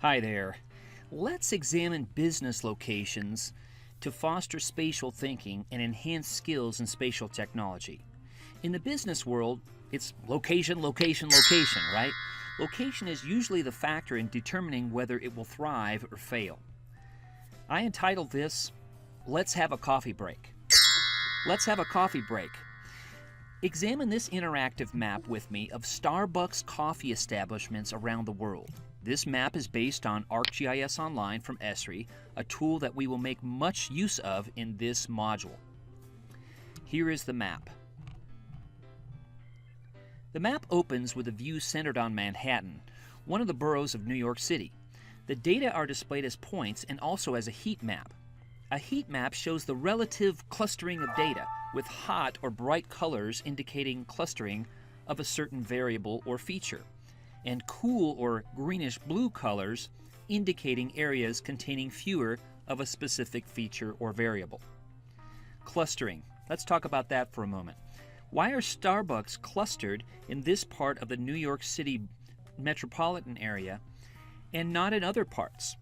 Hi there. Let's examine business locations to foster spatial thinking and enhance skills in spatial technology. In the business world, it's location, location, location, right? Location is usually the factor in determining whether it will thrive or fail. I entitled this, Let's Have a Coffee Break. Let's have a coffee break. Examine this interactive map with me of Starbucks coffee establishments around the world. This map is based on ArcGIS Online from Esri, a tool that we will make much use of in this module. Here is the map. The map opens with a view centered on Manhattan, one of the boroughs of New York City. The data are displayed as points and also as a heat map. A heat map shows the relative clustering of data, with hot or bright colors indicating clustering of a certain variable or feature, and cool or greenish-blue colors indicating areas containing fewer of a specific feature or variable. Clustering. Let's talk about that for a moment. Why are Starbucks clustered in this part of the New York City metropolitan area and not in other parts?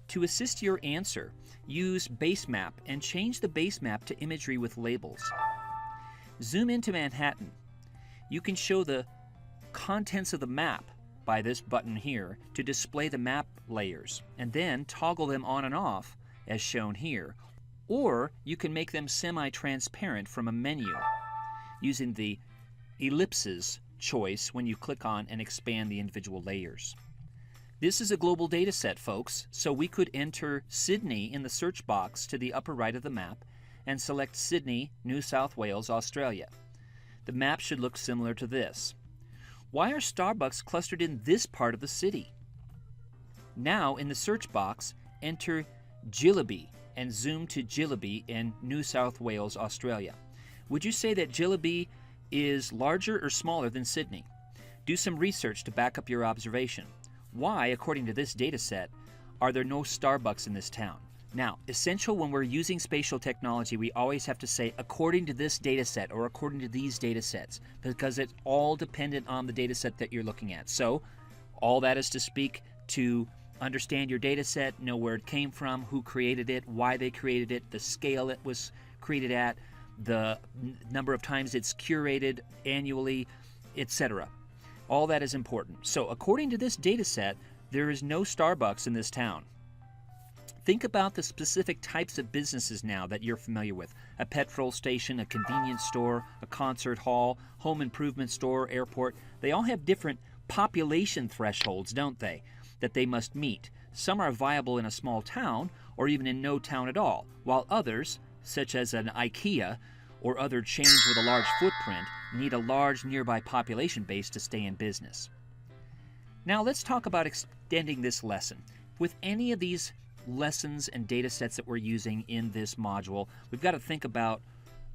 To assist your answer, use base map and change the base map to imagery with labels. Zoom into Manhattan. You can show the contents of the map by this button here to display the map layers, and then toggle them on and off as shown here, or you can make them semi-transparent from a menu using the ellipses choice when you click on and expand the individual layers. This is a global data set, folks, so we could enter Sydney in the search box to the upper right of the map and select Sydney, New South Wales, Australia. The map should look similar to this. Why are Starbucks clustered in this part of the city? Now, in the search box, enter Jillaby and zoom to Jillaby in New South Wales, Australia. Would you say that Jillaby is larger or smaller than Sydney? Do some research to back up your observation. Why, according to this data set, are there no Starbucks in this town? Now, essential when we're using spatial technology, we always have to say, according to this data set or according to these data sets, because it's all dependent on the data set that you're looking at. So, all that is to speak to understand your data set, know where it came from, who created it, why they created it, the scale it was created at, the number of times it's curated annually, etc. All that is important. So according to this data set, there is no Starbucks in this town. Think about the specific types of businesses now that you're familiar with. A petrol station, a convenience store, a concert hall, home improvement store, airport. They all have different population thresholds, don't they, that they must meet. Some are viable in a small town or even in no town at all, while others, such as an IKEA or other chains with a large footprint, need a large nearby population base to stay in business. Now let's talk about extending this lesson. With any of these lessons and data sets that we're using in this module, we've got to think about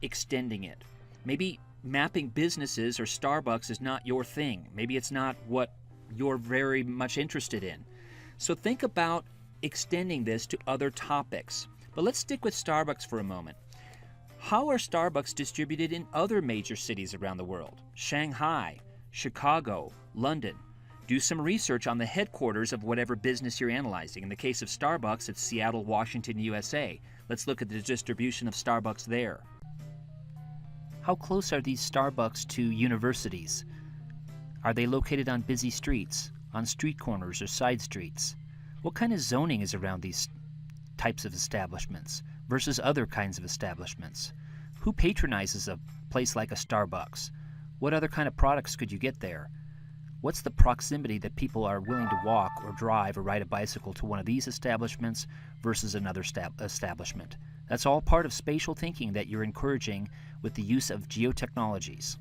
extending it. Maybe mapping businesses or Starbucks is not your thing. Maybe it's not what you're very much interested in. So think about extending this to other topics. But let's stick with Starbucks for a moment. How are Starbucks distributed in other major cities around the world? Shanghai, Chicago, London. Do some research on the headquarters of whatever business you're analyzing. In the case of Starbucks, it's Seattle, Washington, USA. Let's look at the distribution of Starbucks there. How close are these Starbucks to universities? Are they located on busy streets, on street corners or side streets? What kind of zoning is around these types of establishments versus other kinds of establishments? Who patronizes a place like a Starbucks? What other kind of products could you get there? What's the proximity that people are willing to walk or drive or ride a bicycle to one of these establishments versus another establishment? That's all part of spatial thinking that you're encouraging with the use of geotechnologies.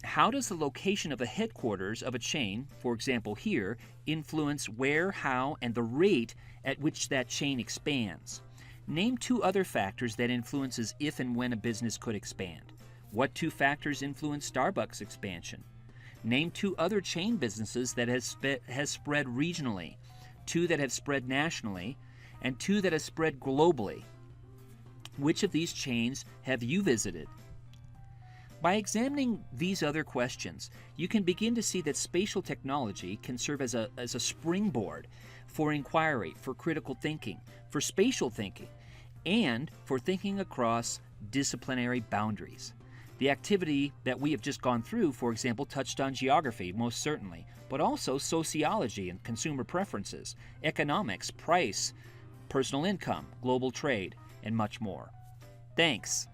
How does the location of the headquarters of a chain, for example here, influence where, how, and the rate at which that chain expands? Name two other factors that influences if and when a business could expand. What two factors influence Starbucks expansion? Name two other chain businesses that has spread regionally, two that have spread nationally, and two that have spread globally. Which of these chains have you visited? By examining these other questions, you can begin to see that spatial technology can serve as a springboard for inquiry, for critical thinking, for spatial thinking, and for thinking across disciplinary boundaries. The activity that we have just gone through, for example, touched on geography, most certainly, but also sociology and consumer preferences, economics, price, personal income, global trade, and much more. Thanks.